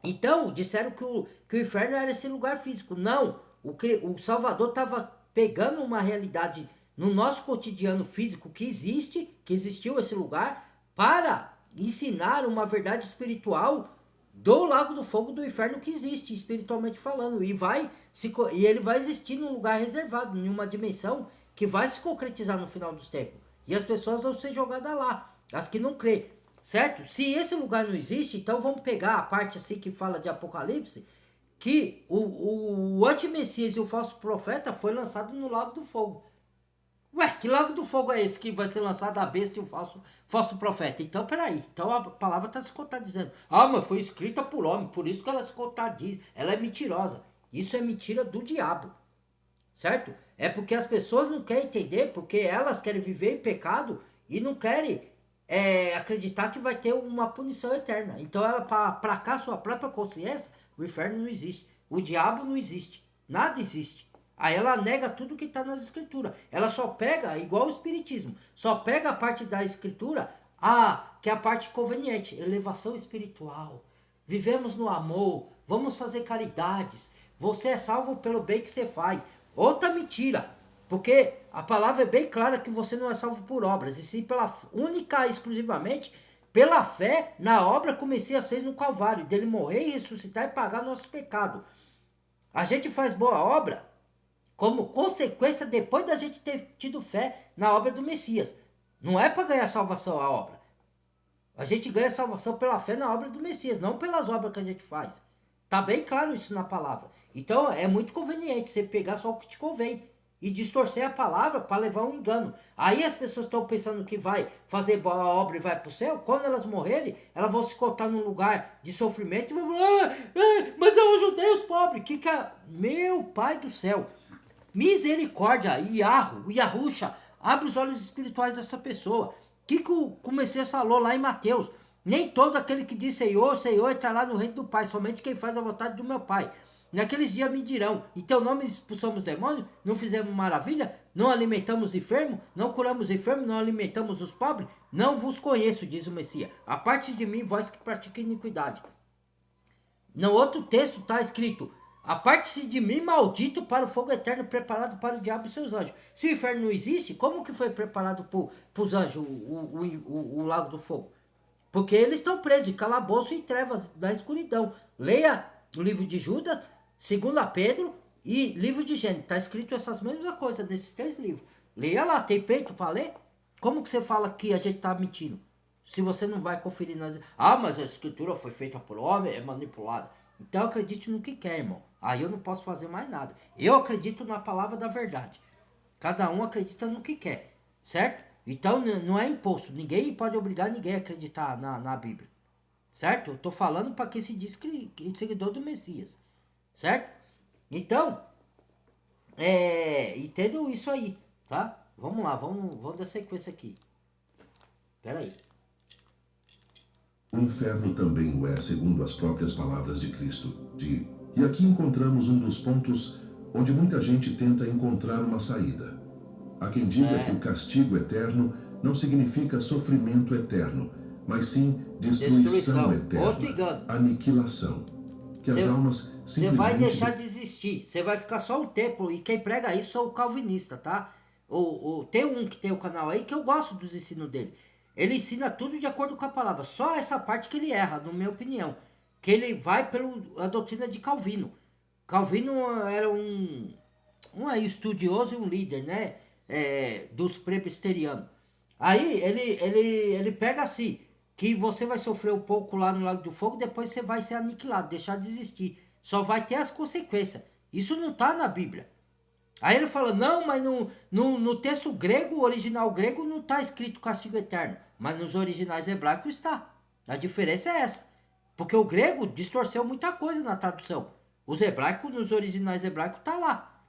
Então, disseram que o inferno era esse lugar físico. Não, o Salvador estava pegando uma realidade no nosso cotidiano físico que existiu esse lugar, para ensinar uma verdade espiritual do lago do fogo do inferno que existe, espiritualmente falando. E ele vai existir num lugar reservado, em uma dimensão que vai se concretizar no final dos tempos. E as pessoas vão ser jogadas lá, as que não creem. Certo? Se esse lugar não existe, então vamos pegar a parte assim que fala de Apocalipse, que o anti-messias e o falso profeta foi lançado no lago do fogo. Ué, que lago do fogo é esse que vai ser lançado a besta e o falso profeta? Então, peraí. Então a palavra está se contradizendo. Mas foi escrita por homem, por isso que ela se contradiz. Ela é mentirosa. Isso é mentira do diabo. Certo? É porque as pessoas não querem entender, porque elas querem viver em pecado e não querem acreditar que vai ter uma punição eterna. Então ela, para aplacar sua própria consciência, o inferno não existe, o diabo não existe, nada existe. Aí ela nega tudo que está nas escrituras. Ela só pega, igual o espiritismo, só pega a parte da escritura, que é a parte conveniente, elevação espiritual. Vivemos no amor, vamos fazer caridades, você é salvo pelo bem que você faz. Outra mentira. Porque a palavra é bem clara que você não é salvo por obras, e sim única e exclusivamente pela fé na obra que o Messias fez no Calvário, dele morrer e ressuscitar e pagar nosso pecado. A gente faz boa obra como consequência depois da gente ter tido fé na obra do Messias. Não é para ganhar salvação a obra. A gente ganha salvação pela fé na obra do Messias, não pelas obras que a gente faz. Tá bem claro isso na palavra. Então é muito conveniente você pegar só o que te convém e distorcer a palavra para levar um engano. Aí as pessoas estão pensando que vai fazer boa obra e vai para o céu. Quando elas morrerem, elas vão se cortar num lugar de sofrimento e vão falar: mas eu ajudei os pobres. Meu Pai do céu, misericórdia, Yahusha, abre os olhos espirituais dessa pessoa. que o Messias falou lá em Mateus? Nem todo aquele que diz Senhor, Senhor, entrará no reino do Pai, somente quem faz a vontade do meu Pai. Naqueles dias me dirão, em teu nome expulsamos demônios, não fizemos maravilha, não alimentamos enfermos, não curamos enfermos, não alimentamos os pobres, não vos conheço, diz o Messias. A parte de mim, vós que pratica iniquidade. No outro texto está escrito, aparte-se de mim, maldito, para o fogo eterno preparado para o diabo e seus anjos. Se o inferno não existe, como que foi preparado para os anjos o lago do fogo? Porque eles estão presos em calabouço e trevas da escuridão. Leia o livro de Judas, 2 Pedro e livro de Gênesis. Está escrito essas mesmas coisas nesses 3 livros. Leia lá, tem peito para ler? Como que você fala que a gente está mentindo? Se você não vai conferir nas... Ah, mas a escritura foi feita por homem, é manipulada. Então acredite no que quer, irmão. Aí eu não posso fazer mais nada. Eu acredito na palavra da verdade. Cada um acredita no que quer, certo? Então não é imposto. Ninguém pode obrigar ninguém a acreditar na Bíblia. Certo? Eu estou falando para quem se diz que é seguidor do Messias. Certo? Então, entendam isso aí, tá? Vamos lá, vamos dar sequência aqui. Espera aí. O inferno também o é, segundo as próprias palavras de Cristo. E aqui encontramos um dos pontos onde muita gente tenta encontrar uma saída. Há quem diga que o castigo eterno não significa sofrimento eterno, mas sim destruição eterna, aniquilação. Que as almas simplesmente... Você vai deixar de existir, você vai ficar só um tempo, e quem prega isso é o calvinista, tá? Tem um que tem o canal aí que eu gosto dos ensinos dele. Ele ensina tudo de acordo com a palavra. Só essa parte que ele erra, na minha opinião. Que ele vai pela doutrina de Calvino. Calvino era um estudioso e um líder, né? Dos presbiterianos. Aí ele pega assim, que você vai sofrer um pouco lá no Lago do Fogo, depois você vai ser aniquilado, deixar de existir. Só vai ter as consequências. Isso não está na Bíblia. Aí ele fala, não, mas no texto grego, original grego, não está escrito castigo eterno. Mas nos originais hebraicos está. A diferença é essa. Porque o grego distorceu muita coisa na tradução. Os hebraicos, nos originais hebraicos, está lá.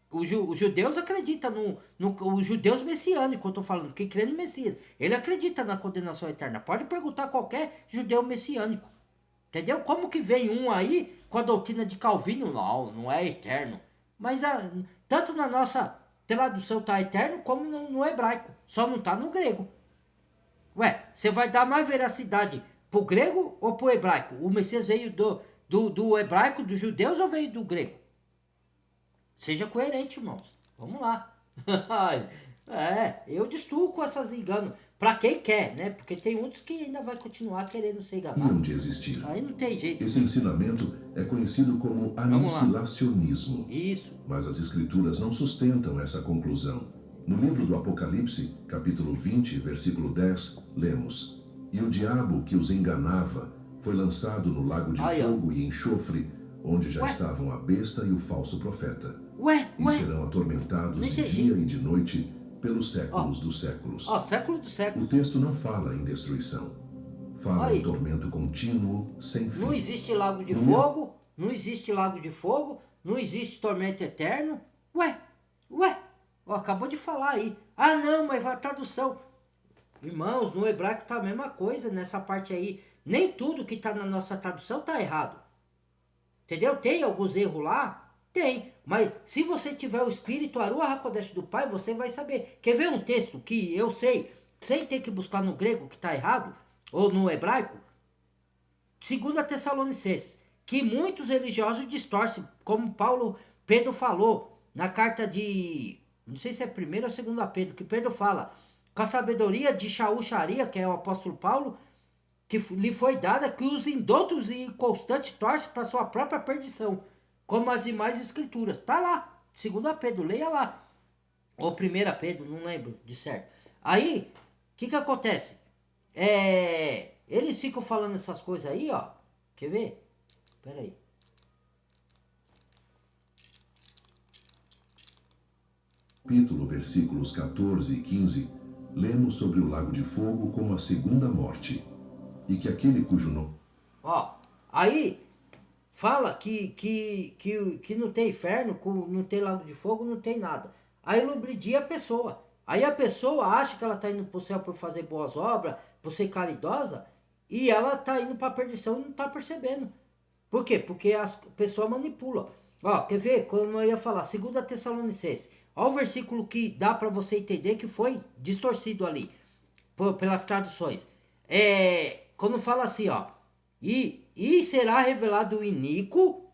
Os judeus acreditam os judeus messiânicos, eu estou falando, que crê no Messias. Ele acredita na condenação eterna. Pode perguntar a qualquer judeu messiânico. Entendeu? Como que vem um aí com a doutrina de Calvino? Não é eterno. Mas tanto na nossa tradução está eterno, como no hebraico. Só não está no grego. Ué, você vai dar mais veracidade pro grego ou pro hebraico? O Messias veio do hebraico, dos judeus, ou veio do grego? Seja coerente, irmãos. Vamos lá. Eu destruo com essas enganos. Pra quem quer, né? Porque tem outros que ainda vai continuar querendo ser enganado. De existir. Aí não tem jeito. Esse ensinamento é conhecido como aniquilacionismo. Isso. Mas as escrituras não sustentam essa conclusão. No livro do Apocalipse, capítulo 20, versículo 10, lemos: E o diabo que os enganava foi lançado no lago de fogo e enxofre, onde já estavam a besta e o falso profeta. E serão atormentados de dia e de noite pelos séculos dos séculos. Século dos séculos. O texto não fala em destruição. Fala em tormento contínuo, sem fim. Não existe lago de fogo, não existe lago de fogo, não existe tormento eterno. Acabou de falar aí. Ah, não, mas vai a tradução. Irmãos, no hebraico tá a mesma coisa nessa parte aí. Nem tudo que tá na nossa tradução tá errado. Entendeu? Tem alguns erros lá? Tem. Mas se você tiver o espírito Aruah HaKodesh do Pai, você vai saber. Quer ver um texto que eu sei, sem ter que buscar no grego que tá errado, ou no hebraico? 2 Tessalonicenses, que muitos religiosos distorcem, como Pedro falou na carta de, não sei se é 1ª ou 2 Pedro, que Pedro fala, com a sabedoria de Shaul Sharia, que é o apóstolo Paulo, que lhe foi dada, que os indoutos e inconstantes torcem para sua própria perdição, como as demais escrituras. Tá lá, 2 Pedro, leia lá. Ou 1 Pedro, não lembro de certo. Aí, o que acontece? Eles ficam falando essas coisas aí, ó. Quer ver? Pera aí. Capítulo, versículos 14 e 15, lemos sobre o lago de fogo como a segunda morte. E que aquele cujo nome... Aí fala que não tem inferno, não tem lago de fogo, não tem nada. Aí lubridia a pessoa. Aí a pessoa acha que ela está indo para o céu por fazer boas obras, por ser caridosa, e ela está indo para a perdição e não está percebendo. Por quê? Porque a pessoa manipula. Ó, quer ver? Como eu ia falar, 2 Tessalonicenses. Olha o versículo que dá para você entender que foi distorcido ali, pelas traduções. Quando fala assim, ó, e será revelado o iníquo,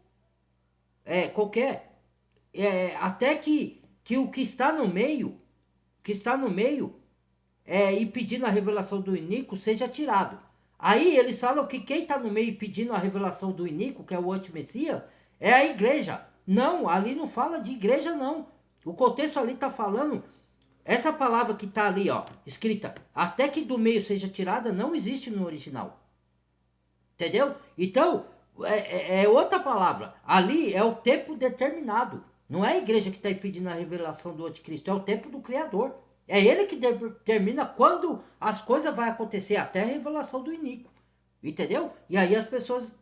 qualquer, até que o que está no meio, e pedindo a revelação do iníquo seja tirado. Aí eles falam que quem está no meio pedindo a revelação do iníquo, que é o anti-messias, é a igreja. Não, ali não fala de igreja, não. O contexto ali está falando, essa palavra que está ali, ó, escrita, até que do meio seja tirada, não existe no original. Entendeu? Então, é outra palavra. Ali é o tempo determinado. Não é a igreja que está impedindo a revelação do anticristo, é o tempo do Criador. É ele que determina quando as coisas vão acontecer, até a revelação do iníquo. Entendeu? E aí as pessoas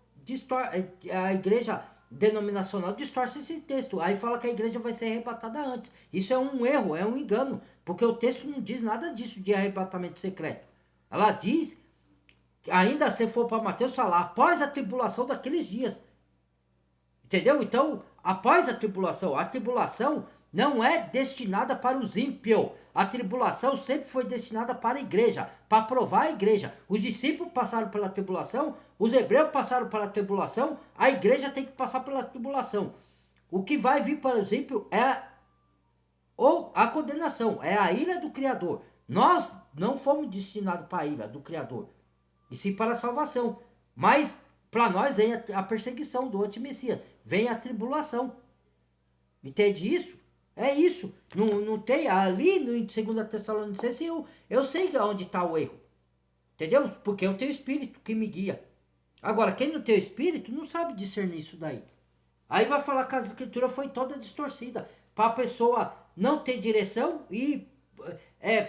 a igreja denominacional distorce esse texto. Aí fala que a igreja vai ser arrebatada antes. Isso é um erro, é um engano. Porque o texto não diz nada disso de arrebatamento secreto. Ela diz, ainda se for para Mateus falar, após a tribulação daqueles dias. Entendeu? Então, após a tribulação não é destinada para os ímpios. A tribulação sempre foi destinada para a igreja, para provar a igreja. Os discípulos passaram pela tribulação, os hebreus passaram pela tribulação, a igreja tem que passar pela tribulação. O que vai vir para os ímpios é ou a condenação, é a ira do Criador. Nós não fomos destinados para a ira do Criador, e sim para a salvação. Mas para nós vem a perseguição do anti-messias, vem a tribulação. Entende isso? É isso. Não tem ali no 2 Tessalonicenses, eu sei onde está o erro. Entendeu? Porque eu tenho o Espírito que me guia. Agora, quem não tem o Espírito não sabe discernir isso daí. Aí vai falar que a escritura foi toda distorcida, para a pessoa não ter direção e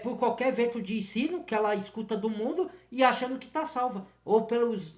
por qualquer vento de ensino que ela escuta do mundo e achando que está salva. Ou pelos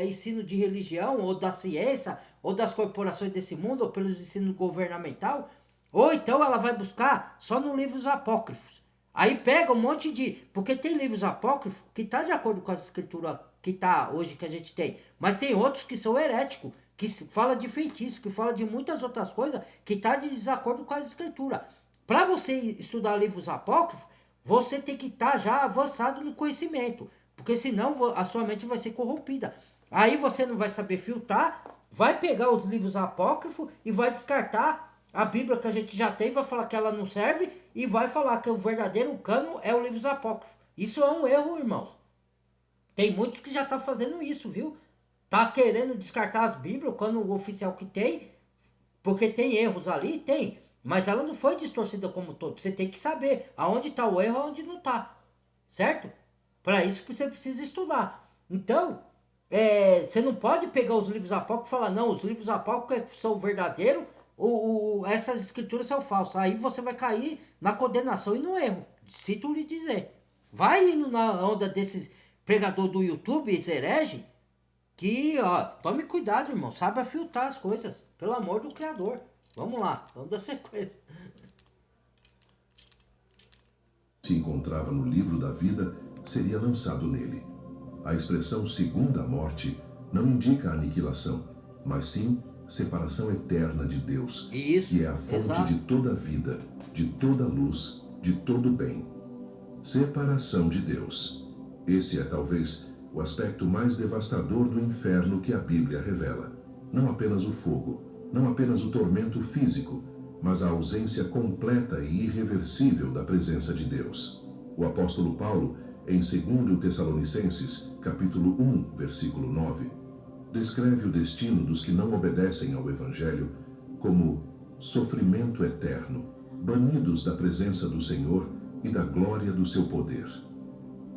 ensinos de religião, ou da ciência, ou das corporações desse mundo, ou pelos ensinos governamental. Ou então ela vai buscar só nos livros apócrifos. Aí pega um monte de... Porque tem livros apócrifos que está de acordo com as escrituras que está hoje que a gente tem. Mas tem outros que são heréticos, que fala de feitiço, que fala de muitas outras coisas que está de desacordo com as escrituras. Para você estudar livros apócrifos, você tem que estar já avançado no conhecimento, porque senão a sua mente vai ser corrompida. Aí você não vai saber filtrar, vai pegar os livros apócrifos e vai descartar a Bíblia que a gente já tem, vai falar que ela não serve e vai falar que o verdadeiro cano é o livro apócrifo. Isso é um erro, irmãos. Tem muitos que já estão fazendo isso, viu? Tá querendo descartar as Bíblias quando o oficial que tem, porque tem erros ali, tem. Mas ela não foi distorcida como todo. Você tem que saber aonde está o erro e aonde não está. Certo? Para isso você precisa estudar. Então, você não pode pegar os livros apócrifos e falar, não, os livros apócrifos são verdadeiros, essas escrituras são falsas. Aí você vai cair na condenação e no erro. Sinto lhe dizer. Vai indo na onda desses pregador do YouTube, esse herege, que, ó, tome cuidado, irmão. Saiba filtrar as coisas. Pelo amor do Criador. Vamos lá, vamos dar sequência. Se encontrava no livro da vida, seria lançado nele. A expressão segunda morte não indica aniquilação, mas sim separação eterna de Deus, Isso, que é a fonte exato. de toda a vida, de toda a luz, de todo o bem. Separação de Deus. Esse é talvez o aspecto mais devastador do inferno que a Bíblia revela. Não apenas o fogo, não apenas o tormento físico, mas a ausência completa e irreversível da presença de Deus. O apóstolo Paulo, em 2 Tessalonicenses, capítulo 1, versículo 9, descreve o destino dos que não obedecem ao Evangelho como sofrimento eterno, banidos da presença do Senhor e da glória do seu poder.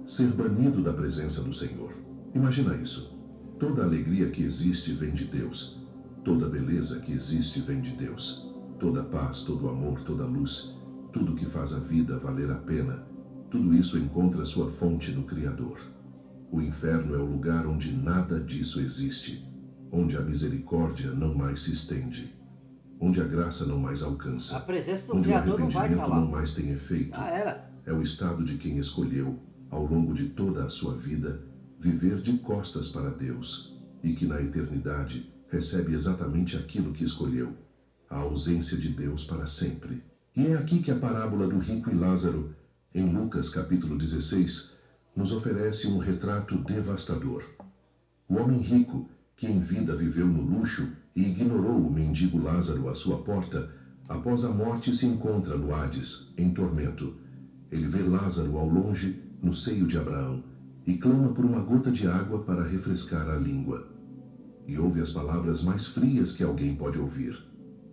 Ser banido da presença do Senhor. Imagina isso. Toda alegria que existe vem de Deus. Toda beleza que existe vem de Deus. Toda paz, todo amor, toda luz, tudo que faz a vida valer a pena, tudo isso encontra sua fonte no Criador. O inferno é o lugar onde nada disso existe, onde a misericórdia não mais se estende. onde a graça não mais A alcança, presença do onde o Criador não vai estar arrependimento lá. não mais tem efeito. Já era. É o estado de quem escolheu, ao longo de toda a sua vida, viver de costas para Deus, e que na eternidade recebe exatamente aquilo que escolheu, a ausência de Deus para sempre. E é aqui que a parábola do rico e Lázaro, em Lucas capítulo 16, nos oferece um retrato devastador. O homem rico, que em vida viveu no luxo e ignorou o mendigo Lázaro à sua porta, após a morte se encontra no Hades, em tormento. Ele vê Lázaro ao longe, no seio de Abraão, e clama por uma gota de água para refrescar a língua. E ouve as palavras mais frias que alguém pode ouvir.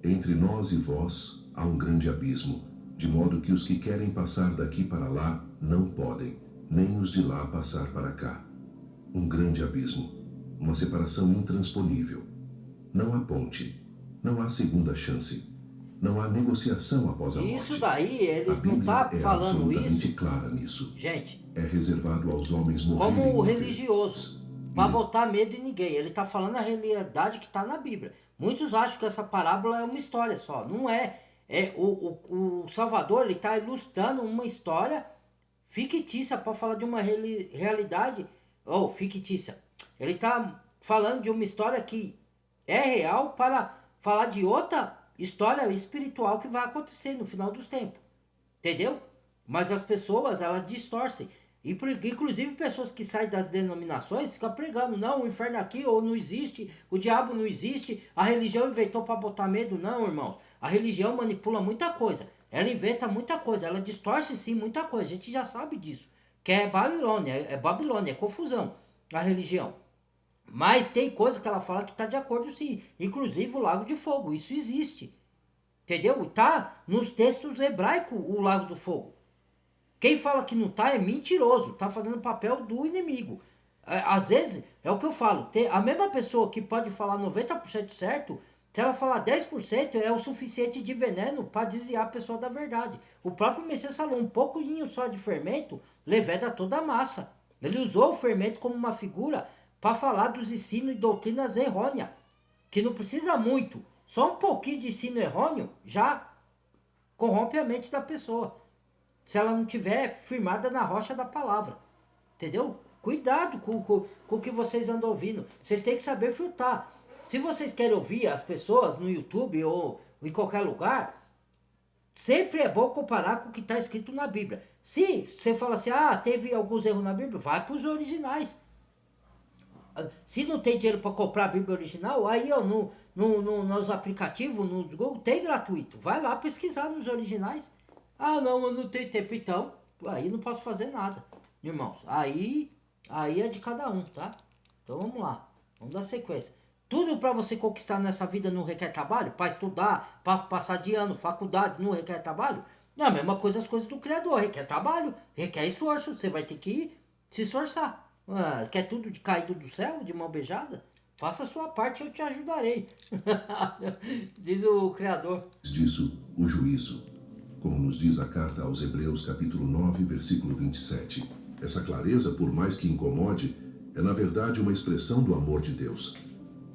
Entre nós e vós há um grande abismo, de modo que os que querem passar daqui para lá não podem, nem os de lá passar para cá. Um grande abismo, uma separação intransponível. Não há ponte, não há segunda chance, não há negociação após a morte. Isso daí, ele A não Bíblia está é falando absolutamente isso, clara nisso. gente, É reservado aos homens morrerem como o uma religioso, vez. para botar medo em ninguém. Ele está falando a realidade que está na Bíblia. Muitos acham que essa parábola é uma história só. Não é. O Salvador, ele está ilustrando uma história fictícia para falar de uma realidade, ou fictícia. Ele está falando de uma história que é real para falar de outra história espiritual que vai acontecer no final dos tempos. Entendeu? Mas as pessoas, elas distorcem. E inclusive pessoas que saem das denominações ficam pregando, não, o inferno aqui ou não existe, o diabo não existe, a religião inventou para botar medo. Não, irmãos. A religião manipula muita coisa. Ela inventa muita coisa, ela distorce sim muita coisa. A gente já sabe disso. Que é Babilônia, é confusão a religião. Mas tem coisa que ela fala que está de acordo sim. Inclusive o lago de fogo, isso existe. Entendeu? Tá nos textos hebraicos o lago do fogo. Quem fala que não tá é mentiroso, tá fazendo o papel do inimigo. Às vezes, é o que eu falo, a mesma pessoa que pode falar 90% certo, se ela falar 10% é o suficiente de veneno para desviar a pessoa da verdade. O próprio Messias falou, um pouquinho só de fermento leveda toda a massa. Ele usou o fermento como uma figura para falar dos ensinos e doutrinas errôneas, que não precisa muito. Só um pouquinho de ensino errôneo já corrompe a mente da pessoa, se ela não tiver firmada na rocha da palavra. Entendeu? Cuidado com o que vocês andam ouvindo. Vocês têm que saber filtrar. Se vocês querem ouvir as pessoas no YouTube ou em qualquer lugar, sempre é bom comparar com o que está escrito na Bíblia. Se você fala assim, teve alguns erros na Bíblia, vai para os originais. Se não tem dinheiro para comprar a Bíblia original, aí nos aplicativos, no Google, tem gratuito. Vai lá pesquisar nos originais. Não, eu não tenho tempo. Então, aí não posso fazer nada, irmãos. Aí é de cada um, tá? Então vamos lá, vamos dar sequência. Tudo para você conquistar nessa vida não requer trabalho? Para estudar, para passar de ano, faculdade, não requer trabalho? Não, a mesma coisa as coisas do Criador, requer trabalho, requer esforço. Você vai ter que se esforçar. Quer tudo caído do céu, de mão beijada? Faça a sua parte, eu te ajudarei. Diz o Criador. Disso, o juízo. Como nos diz a carta aos Hebreus, capítulo 9, versículo 27. Essa clareza, por mais que incomode, é na verdade uma expressão do amor de Deus.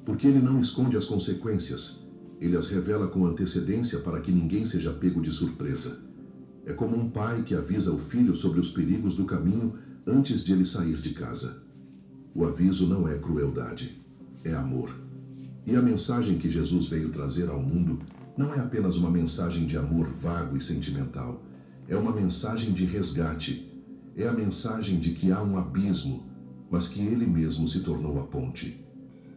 Porque ele não esconde as consequências, ele as revela com antecedência para que ninguém seja pego de surpresa. É como um pai que avisa o filho sobre os perigos do caminho antes de ele sair de casa. O aviso não é crueldade, é amor. E a mensagem que Jesus veio trazer ao mundo não é apenas uma mensagem de amor vago e sentimental. É uma mensagem de resgate. É a mensagem de que há um abismo, mas que ele mesmo se tornou a ponte.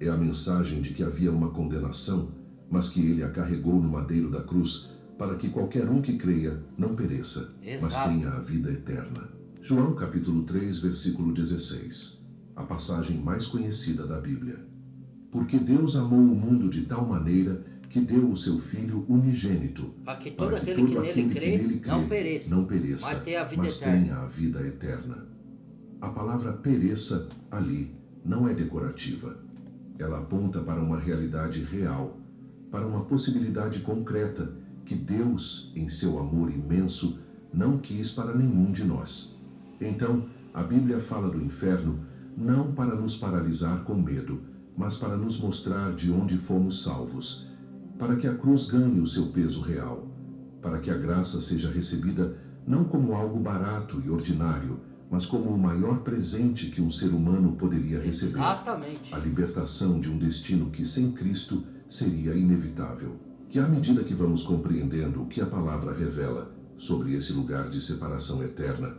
É a mensagem de que havia uma condenação, mas que ele a carregou no madeiro da cruz, para que qualquer um que creia não pereça, mas tenha a vida eterna. João capítulo 3, versículo 16. A passagem mais conhecida da Bíblia. Porque Deus amou o mundo de tal maneira que deu o seu Filho unigênito, para que todo aquele que nele crê não pereça, mas tenha a vida eterna. A palavra pereça ali não é decorativa. Ela aponta para uma realidade real, para uma possibilidade concreta que Deus, em seu amor imenso, não quis para nenhum de nós. Então, a Bíblia fala do inferno não para nos paralisar com medo, mas para nos mostrar de onde fomos salvos. para que a cruz ganhe o seu peso real, para que a graça seja recebida não como algo barato e ordinário, mas como o maior presente que um ser humano poderia receber. Exatamente. A libertação de um destino que sem Cristo seria inevitável. Que à medida que vamos compreendendo o que a palavra revela sobre esse lugar de separação eterna,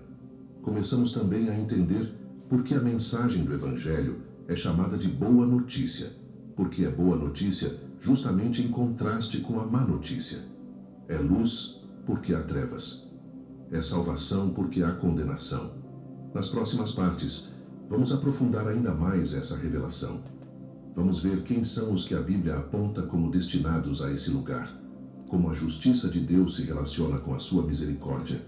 começamos também a entender por que a mensagem do Evangelho é chamada de boa notícia, porque é boa notícia justamente em contraste com a má notícia. É luz porque há trevas. É salvação porque há condenação. Nas próximas partes, vamos aprofundar ainda mais essa revelação. Vamos ver quem são os que a Bíblia aponta como destinados a esse lugar, como a justiça de Deus se relaciona com a sua misericórdia,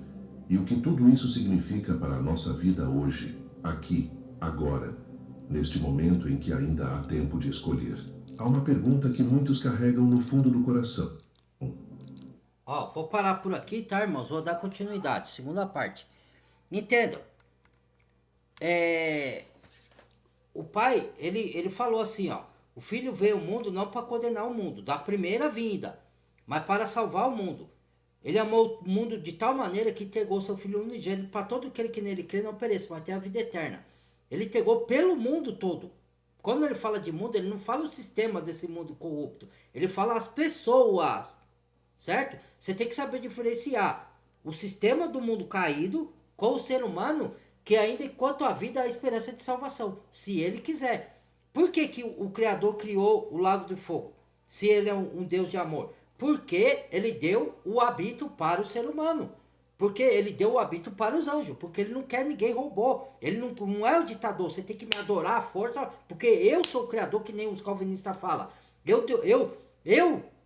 e o que tudo isso significa para a nossa vida hoje, aqui, agora, neste momento em que ainda há tempo de escolher. Há uma pergunta que muitos carregam no fundo do coração. Ó, vou parar por aqui, tá, irmãos? Vou dar continuidade. Segunda parte. Entendam. O pai, ele falou assim, ó. O filho veio ao mundo não para condenar o mundo, da primeira vinda, mas para salvar o mundo. Ele amou o mundo de tal maneira que entregou seu filho unigênito para todo aquele que nele crê não pereça, mas tenha a vida eterna. Ele entregou pelo mundo todo. Quando ele fala de mundo, ele não fala o sistema desse mundo corrupto. Ele fala as pessoas. Certo? Você tem que saber diferenciar o sistema do mundo caído com o ser humano que ainda enquanto a vida há a esperança de salvação, se ele quiser. Por que, que o Criador criou o lago do fogo? Se ele é um Deus de amor? Porque ele deu o hábito para o ser humano. Porque ele deu o hábito para os anjos. Porque ele não quer ninguém roubou. Ele não é o ditador. Você tem que me adorar à força. Porque eu sou o Criador, que nem os calvinistas falam. Eu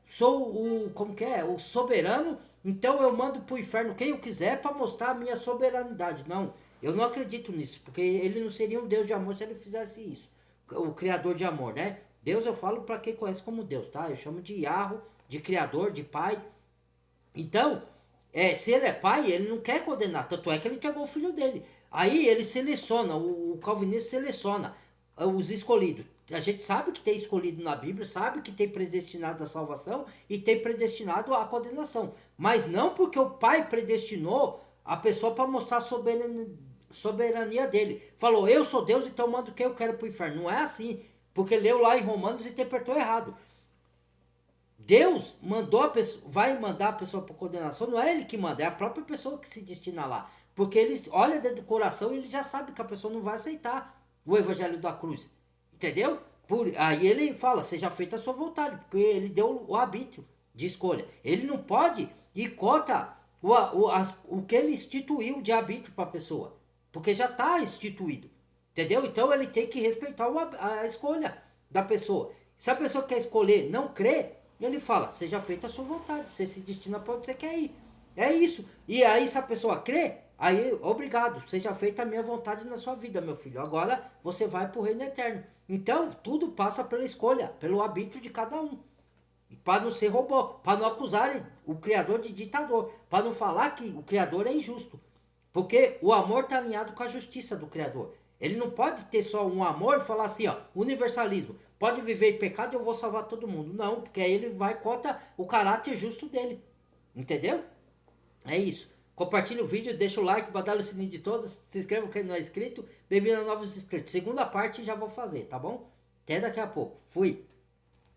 sou o, como que é? O soberano. Então eu mando pro inferno quem eu quiser para mostrar a minha soberanidade. Não, eu não acredito nisso. Porque ele não seria um Deus de amor se ele fizesse isso. O Criador de amor, né? Deus eu falo para quem conhece como Deus, tá? Eu chamo de Yahweh, de Criador, de Pai. Então, se ele é pai, ele não quer condenar. Tanto é que ele entregou o filho dele. Aí ele seleciona, o calvinista seleciona os escolhidos. A gente sabe que tem escolhido na Bíblia, sabe que tem predestinado à salvação e tem predestinado à condenação. Mas não porque o pai predestinou a pessoa para mostrar a soberania dele. Falou, eu sou Deus, então mando quem eu quero para o inferno. Não é assim, porque leu lá em Romanos e interpretou errado. Deus mandou a pessoa, vai mandar a pessoa para condenação, não é ele que manda, é a própria pessoa que se destina lá. Porque ele olha dentro do coração e ele já sabe que a pessoa não vai aceitar o evangelho da cruz. Entendeu? Aí ele fala, seja feita a sua vontade, porque ele deu o arbítrio de escolha. Ele não pode ir contra o que ele instituiu de arbítrio para a pessoa. Porque já está instituído. Entendeu? Então ele tem que respeitar a escolha da pessoa. Se a pessoa quer escolher não crer, ele fala, seja feita a sua vontade, você se destina para onde você quer ir. É isso. E aí se a pessoa crê, aí obrigado, seja feita a minha vontade na sua vida, meu filho. Agora você vai para o reino eterno. Então tudo passa pela escolha, pelo arbítrio de cada um. Para não ser robô, para não acusarem o Criador de ditador, para não falar que o Criador é injusto. Porque o amor está alinhado com a justiça do Criador. Ele não pode ter só um amor e falar assim, ó, universalismo. Pode viver em pecado e eu vou salvar todo mundo. Não, porque aí ele vai contra o caráter justo dele. Entendeu? É isso. Compartilha o vídeo, deixa o like, badala o sininho de todas, se inscreva quem não é inscrito. Bem-vindo a novos inscritos. Segunda parte já vou fazer, tá bom? Até daqui a pouco. Fui.